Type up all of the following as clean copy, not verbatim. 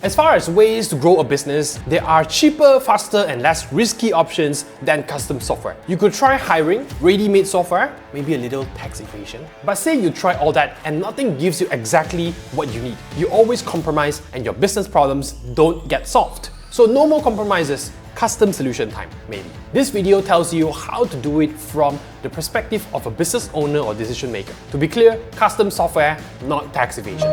As far as ways to grow a business, there are cheaper, faster, and less risky options than custom software. You could try hiring ready-made software, maybe a little tax evasion. But say you try all that and nothing gives you exactly what you need. You always compromise and your business problems don't get solved. So no more compromises. Custom solution time, maybe. This video tells you how to do it from the perspective of a business owner or decision maker. To be clear, custom software, not tax evasion.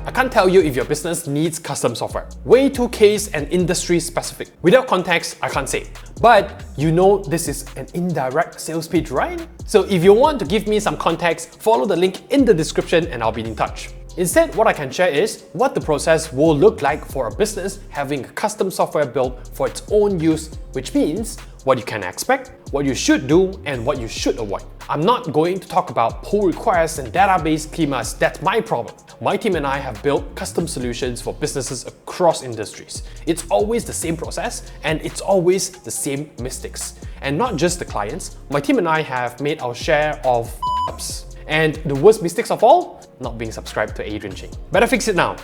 I can't tell you if your business needs custom software. Way too case and industry specific. Without context, I can't say. But you know this is an indirect sales pitch, right? So if you want to give me some context, follow the link in the description and I'll be in touch. Instead, what I can share is what the process will look like for a business having a custom software built for its own use, which means what you can expect, what you should do, and what you should avoid. I'm not going to talk about pull requests and database schemas, that's my problem. My team and I have built custom solutions for businesses across industries. It's always the same process and it's always the same mistakes. And not just the clients, my team and I have made our share of ups. And the worst mistakes of all? Not being subscribed to Adrian Ching. Better fix it now.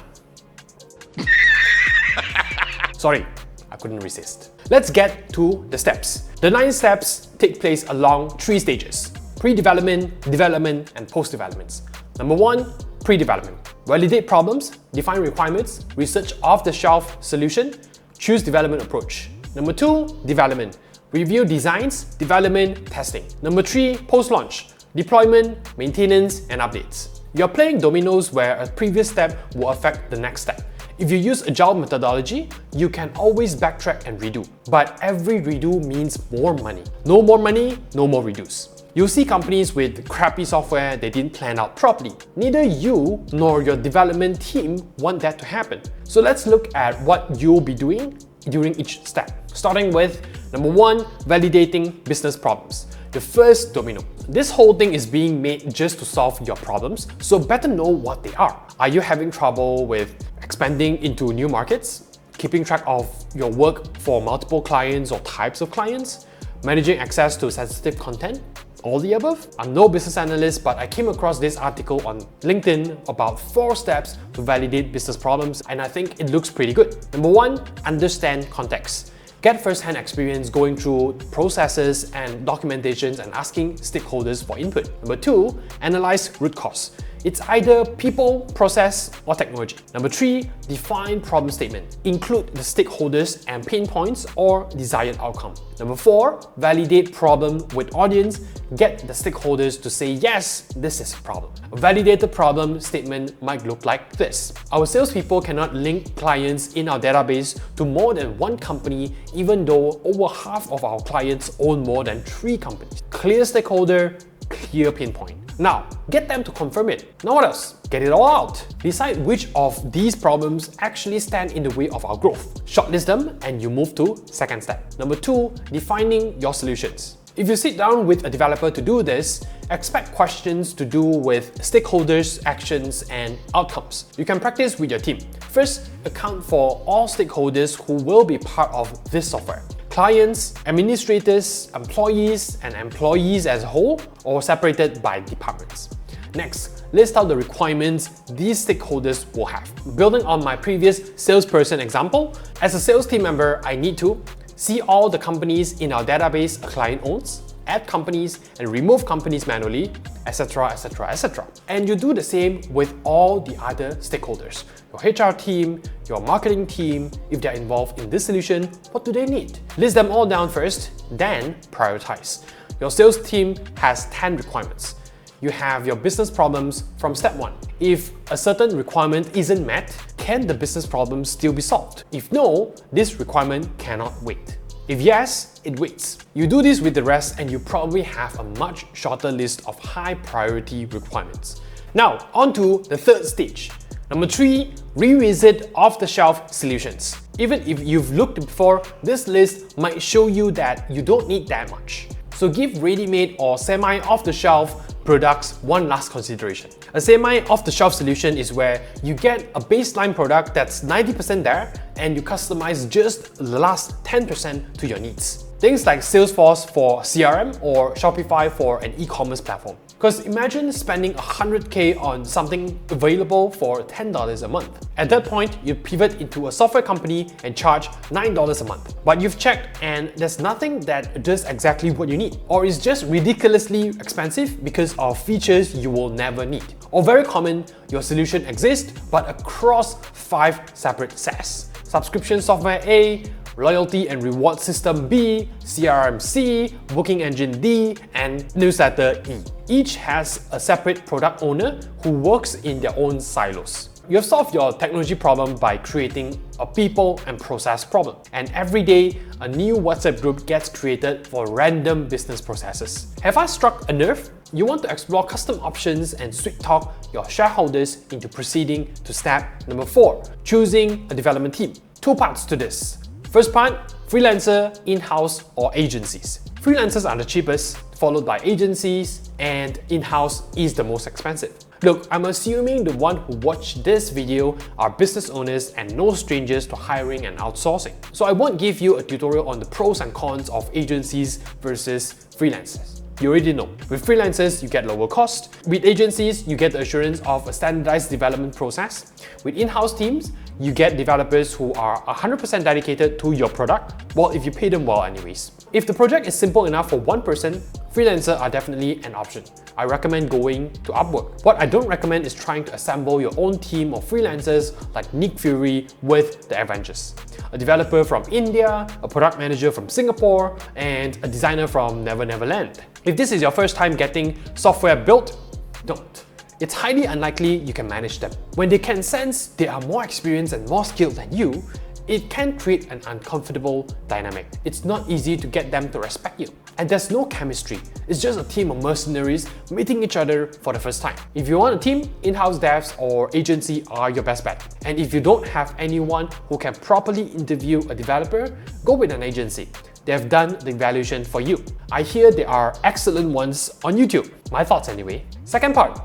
Sorry, I couldn't resist. Let's get to the steps. The 9 steps take place along 3 stages: pre-development, development, and post-developments. Number 1, pre-development. Validate problems, define requirements, research off-the-shelf solution, choose development approach. Number 2, development. Review designs, development, testing. Number 3, post-launch. Deployment, maintenance, and updates. You're playing dominoes where a previous step will affect the next step. If you use agile methodology, you can always backtrack and redo. But every redo means more money. No more money, no more redos. You'll see companies with crappy software they didn't plan out properly. Neither you nor your development team want that to happen. So let's look at what you'll be doing during each step. Starting with number 1, validating business problems. The first domino. This whole thing is being made just to solve your problems, so better know what they are. Are you having trouble with expanding into new markets? Keeping track of your work for multiple clients or types of clients? Managing access to sensitive content? All the above? I'm no business analyst, but I came across this article on LinkedIn about 4 steps to validate business problems, and I think it looks pretty good. Number 1, understand context. Get first-hand experience going through processes and documentations and asking stakeholders for input. Number 2, analyze root cause. It's either people, process, or technology. Number 3, define problem statement. Include the stakeholders and pain points or desired outcome. Number 4, validate problem with audience. Get the stakeholders to say, yes, this is a problem. A validated problem statement might look like this. Our salespeople cannot link clients in our database to more than 1 company, even though over half of our clients own more than 3 companies. Clear stakeholder, clear pain point. Now, get them to confirm it. Now what else? Get it all out. Decide which of these problems actually stand in the way of our growth. Shortlist them and you move to second step. Number 2, defining your solutions. If you sit down with a developer to do this, expect questions to do with stakeholders, actions, and outcomes. You can practice with your team. First, account for all stakeholders who will be part of this software. Clients, administrators, employees, and employees as a whole, or separated by departments. Next, list out the requirements these stakeholders will have. Building on my previous salesperson example, as a sales team member, I need to see all the companies in our database a client owns, add companies and remove companies manually, etc, etc, etc. And you do the same with all the other stakeholders. Your HR team, your marketing team, if they're involved in this solution, what do they need? List them all down first, then prioritize. Your sales team has 10 requirements. You have your business problems from step 1. If a certain requirement isn't met, can the business problem still be solved? If no, this requirement cannot wait. If yes, it waits. You do this with the rest and you probably have a much shorter list of high priority requirements. Now, on to the third stage. Number 3, revisit off-the-shelf solutions. Even if you've looked before, this list might show you that you don't need that much. So give ready-made or semi-off-the-shelf products one last consideration. A semi-off-the-shelf solution is where you get a baseline product that's 90% there and you customize just the last 10% to your needs. Things like Salesforce for CRM or Shopify for an e-commerce platform. Because imagine spending 100k on something available for $10 a month. At that point, you pivot into a software company and charge $9 a month. But you've checked and there's nothing that does exactly what you need, or is just ridiculously expensive because of features you will never need. Or very common, your solution exists but across 5 separate SaaS. Subscription software A, loyalty and reward system B, CRM C, booking engine D, and newsletter E. Each has a separate product owner who works in their own silos. You have solved your technology problem by creating a people and process problem. And every day, a new WhatsApp group gets created for random business processes. Have I struck a nerve? You want to explore custom options and sweet talk your shareholders into proceeding to step number 4, choosing a development team. 2 parts to this. First part, freelancer, in-house or agencies. Freelancers are the cheapest, followed by agencies, and in-house is the most expensive. Look, I'm assuming the one who watched this video are business owners and no strangers to hiring and outsourcing. So I won't give you a tutorial on the pros and cons of agencies versus freelancers. You already know. With freelancers, you get lower cost. With agencies, you get the assurance of a standardized development process. With in-house teams, you get developers who are 100% dedicated to your product, well, if you pay them well anyways. If the project is simple enough for one person, freelancers are definitely an option. I recommend going to Upwork. What I don't recommend is trying to assemble your own team of freelancers like Nick Fury with the Avengers. A developer from India, a product manager from Singapore, and a designer from Never Never Land. If this is your first time getting software built, don't. It's highly unlikely you can manage them. When they can sense they are more experienced and more skilled than you, it can create an uncomfortable dynamic. It's not easy to get them to respect you. And there's no chemistry. It's just a team of mercenaries meeting each other for the first time. If you want a team, in-house devs or agency are your best bet. And if you don't have anyone who can properly interview a developer, go with an agency. They have done the evaluation for you. I hear there are excellent ones on YouTube. My thoughts anyway. Second part,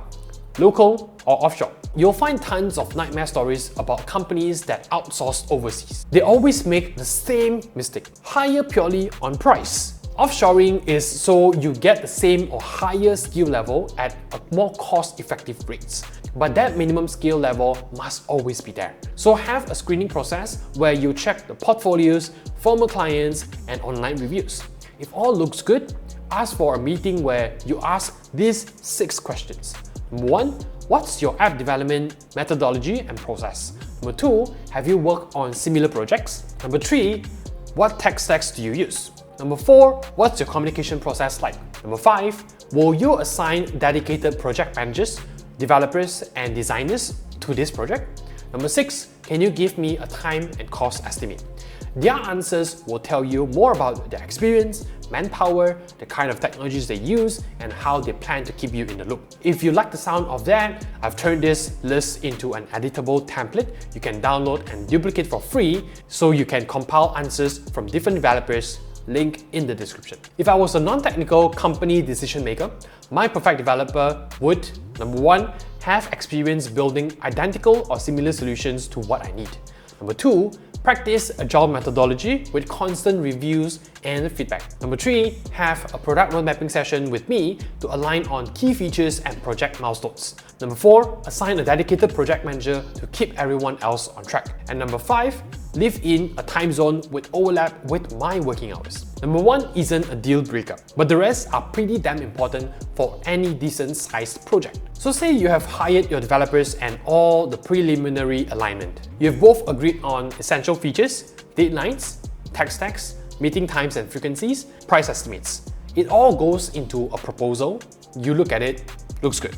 local or offshore. You'll find tons of nightmare stories about companies that outsource overseas. They always make the same mistake. Hire purely on price. Offshoring is so you get the same or higher skill level at a more cost-effective rates. But that minimum skill level must always be there. So have a screening process where you check the portfolios, former clients, and online reviews. If all looks good, ask for a meeting where you ask these 6 questions. Number 1, what's your app development methodology and process? Number 2, have you worked on similar projects? Number 3, what tech stacks do you use? Number 4, what's your communication process like? Number 5, will you assign dedicated project managers, developers, and designers to this project? Number 6, can you give me a time and cost estimate? Their answers will tell you more about their experience, manpower, the kind of technologies they use, and how they plan to keep you in the loop. If you like the sound of that, I've turned this list into an editable template you can download and duplicate for free so you can compile answers from different developers. Link in the description. If I was a non-technical company decision maker, my perfect developer would, number 1, have experience building identical or similar solutions to what I need. Number 2, practice agile methodology with constant reviews and feedback. Number 3, have a product road mapping session with me to align on key features and project milestones. Number 4, assign a dedicated project manager to keep everyone else on track. And number 5, live in a time zone with overlap with my working hours. Number 1 isn't a deal breaker, but the rest are pretty damn important for any decent sized project. So say you have hired your developers and all the preliminary alignment. You have both agreed on essential features, deadlines, tech stacks, meeting times and frequencies, price estimates. It all goes into a proposal. You look at it, looks good.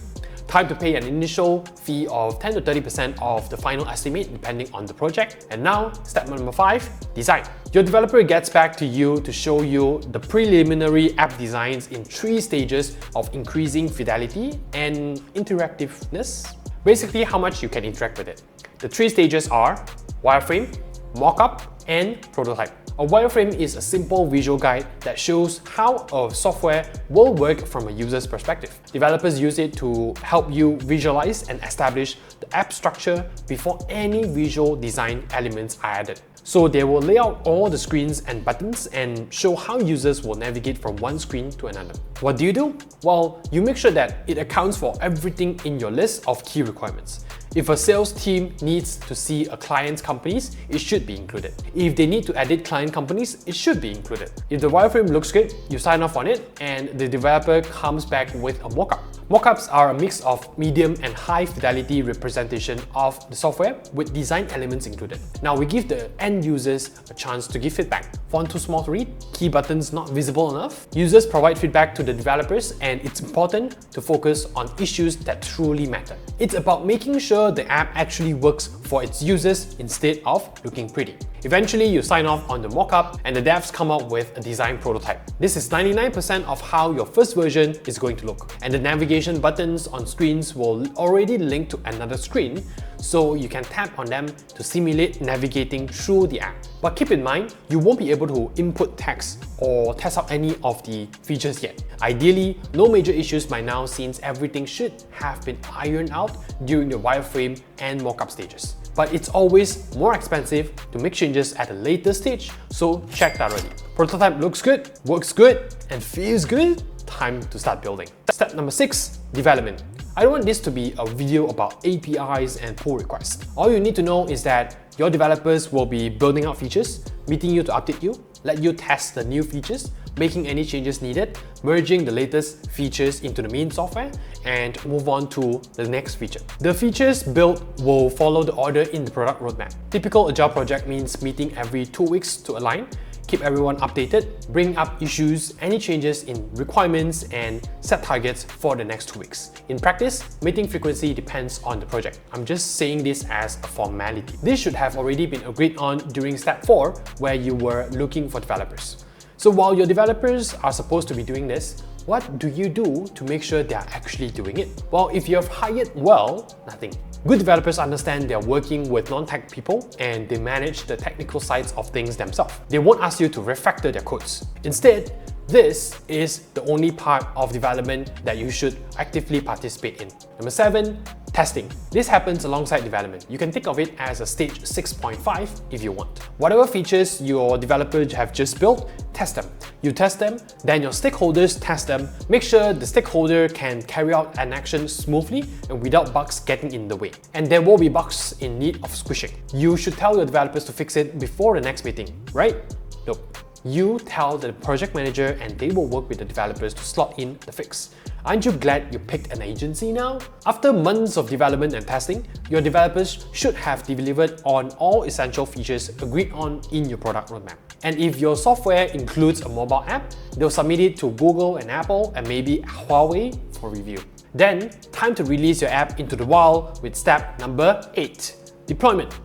Time to pay an initial fee of 10 to 30% of the final estimate depending on the project. And now, step number 5, design. Your developer gets back to you to show you the preliminary app designs in 3 stages of increasing fidelity and interactiveness. Basically, how much you can interact with it. The 3 stages are wireframe, mockup, and prototype. A wireframe is a simple visual guide that shows how a software will work from a user's perspective. Developers use it to help you visualize and establish the app structure before any visual design elements are added. So they will lay out all the screens and buttons and show how users will navigate from one screen to another. What do? Well, you make sure that it accounts for everything in your list of key requirements. If a sales team needs to see a client's companies, it should be included. If they need to edit client companies, it should be included. If the wireframe looks good, you sign off on it and the developer comes back with a mockup. Mockups are a mix of medium and high fidelity representation of the software with design elements included. Now we give the end users a chance to give feedback. Font too small to read? Key buttons not visible enough? Users provide feedback to the developers, and it's important to focus on issues that truly matter. It's about making sure the app actually works for its users instead of looking pretty. Eventually, you sign off on the mockup and the devs come up with a design prototype. This is 99% of how your first version is going to look. And the navigation buttons on screens will already link to another screen, so you can tap on them to simulate navigating through the app. But keep in mind, you won't be able to input text or test out any of the features yet. Ideally, no major issues by now since everything should have been ironed out during the wireframe and mockup stages. But it's always more expensive to make changes at a later stage, so check that already. Prototype looks good, works good, and feels good. Time to start building. Step number 6, development. I don't want this to be a video about APIs and pull requests. All you need to know is that your developers will be building out features, meeting you to update you, let you test the new features, making any changes needed, merging the latest features into the main software, and move on to the next feature. The features built will follow the order in the product roadmap. Typical Agile project means meeting every 2 weeks to align, keep everyone updated, bring up issues, any changes in requirements, and set targets for the next 2 weeks. In practice, meeting frequency depends on the project. I'm just saying this as a formality. This should have already been agreed on during step 4, where you were looking for developers. So while your developers are supposed to be doing this, what do you do to make sure they are actually doing it? Well, if you have hired well, nothing. Good developers understand they're working with non-tech people and they manage the technical sides of things themselves. They won't ask you to refactor their codes. Instead, this is the only part of development that you should actively participate in. Number 7, testing. This happens alongside development. You can think of it as a stage 6.5 if you want. Whatever features your developer have just built, test them. You test them, then your stakeholders test them. Make sure the stakeholder can carry out an action smoothly and without bugs getting in the way. And there will be bugs in need of squishing. You should tell your developers to fix it before the next meeting, right? Nope. You tell the project manager and they will work with the developers to slot in the fix. Aren't you glad you picked an agency now? After months of development and testing, your developers should have delivered on all essential features agreed on in your product roadmap. And if your software includes a mobile app, they'll submit it to Google and Apple and maybe Huawei for review. Then, time to release your app into the wild with step number 8, deployment.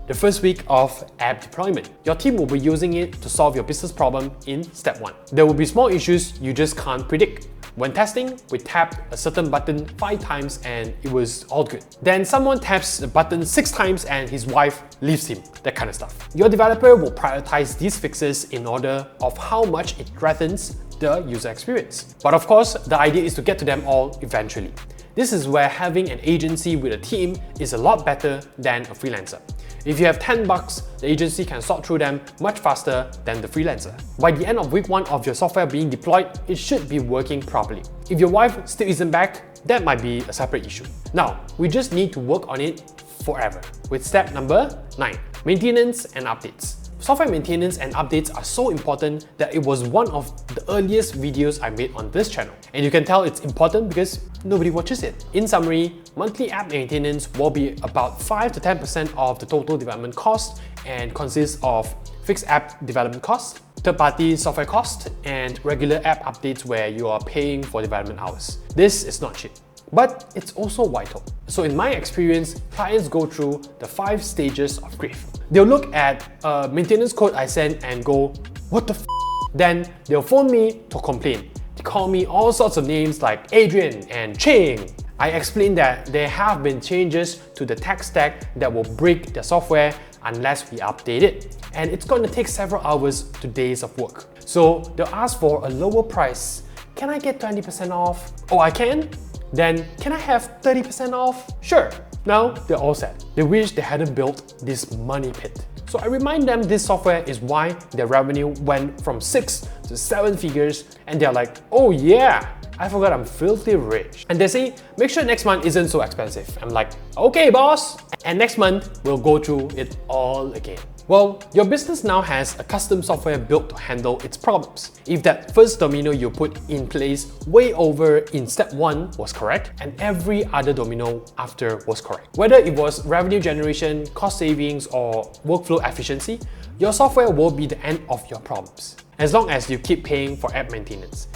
The first week of app deployment. Your team will be using it to solve your business problem in step 1. There will be small issues you just can't predict. When testing, we tapped a certain button 5 times and it was all good. Then someone taps the button 6 times and his wife leaves him, that kind of stuff. Your developer will prioritize these fixes in order of how much it threatens the user experience. But of course, the idea is to get to them all eventually. This is where having an agency with a team is a lot better than a freelancer. If you have 10 bucks, the agency can sort through them much faster than the freelancer. By the end of week 1 of your software being deployed, it should be working properly. If your wife still isn't back, that might be a separate issue. Now, we just need to work on it forever with step number 9, maintenance and updates. Software maintenance and updates are so important that it was one of the earliest videos I made on this channel. And you can tell it's important because nobody watches it. In summary, monthly app maintenance will be about 5 to 10% of the total development cost and consists of fixed app development costs, third-party software costs, and regular app updates where you are paying for development hours. This is not cheap, but it's also vital. So in my experience, clients go through the 5 stages of grief. They'll look at a maintenance code I sent and go, what the f***? Then they'll phone me to complain. They call me all sorts of names like Adrian and Ching. I explain that there have been changes to the tech stack that will break their software unless we update it. And it's going to take several hours to days of work. So they'll ask for a lower price. Can I get 20% off? Oh, I can? then can I have 30% off? Sure. Now they're all set. They wish they hadn't built this money pit. So I remind them this software is why their revenue went from 6 to 7 figures, and they're like, oh yeah, I forgot I'm filthy rich. And they say, make sure next month isn't so expensive. I'm like, okay boss. And next month, we'll go through it all again. Well, your business now has a custom software built to handle its problems. If that first domino you put in place way over in step 1 was correct, and every other domino after was correct, whether it was revenue generation, cost savings, or workflow efficiency, your software will be the end of your problems, as long as you keep paying for app maintenance.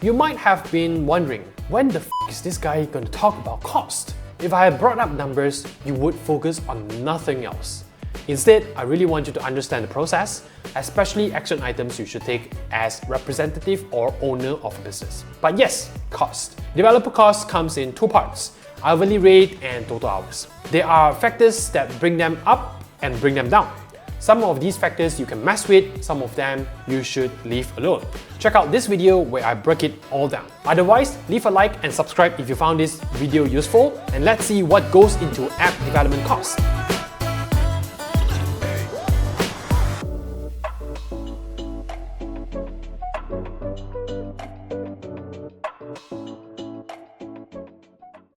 You might have been wondering, when the f is this guy going to talk about cost? If I had brought up numbers, you would focus on nothing else. Instead, I really want you to understand the process, especially action items you should take as representative or owner of a business. But yes, cost. Developer cost comes in 2 parts, hourly rate and total hours. There are factors that bring them up and bring them down. Some of these factors you can mess with, some of them you should leave alone. Check out this video where I break it all down. Otherwise, leave a like and subscribe if you found this video useful, and let's see what goes into app development cost.